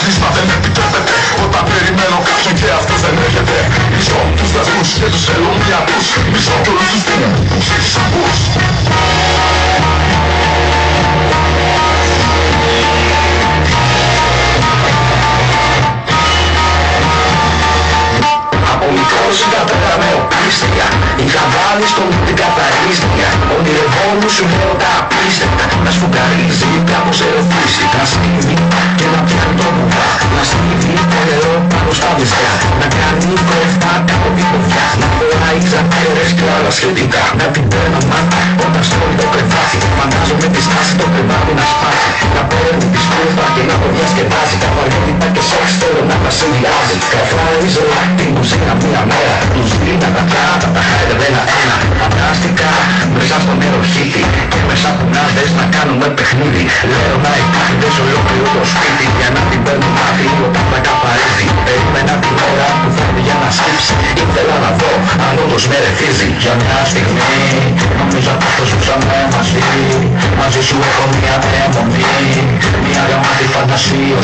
χρήσμα δεν επιτρέπεται. Όταν περιμένω κάποιον και αυτός δεν έρχεται. Μισώ τους δασμούς και τους ελονιατούς. Μισώ κι όλους τους δημιουργούς και τους αμπούς. Από μικρός είχα πέρα με οπλίστρια. Είχα βάλει στον την καθαρίστρια. Ονειρευόμουν σου λέω τα απίστευτα. Να σφουγγαρίζει κάπως ερωτήσει. Να στίβει και να πιάνει το βουβά. Να στίβει το νερό πάνω στα βυζιά. Να κάνει κοφτά κάπου την ποδιά. Να φοράει ζατέρες και άλλα σχετικά. Να την παίρνω μάτα όταν στρώνει το κρεβάτι. Φαντάζομαι τη στάση το κρεβάτι να σπάσει. Να παίρνει τη σκούφα και να το διασκεδάζει. Καβαλιότητα και σεξ θέλω να τα συνδυάζει. Καθάριζω την κουζίνα μια μέρα. Τους δίνα τα πιάτα, τα χάιδευένα ένα. Φαντάστηκα μέσα στο νερό χύτη. Και μέσα από νάδες να κάνουμε παιχνίδι. Λέω να υπάρχεις ολόκληρο το σπίτι. Για να την παίρνω μάτι όταν θα καπαρίζει. Περίμενα την ώρα που θα για να σκύψει. Ήθελα να δω αν όντως με ρεθίζει. Για μια στιγμή νόμιζα πως το ζούσαμε μαζί. Μαζί σου έχω μια αιμονή. Μια γαμάτη φαντασία.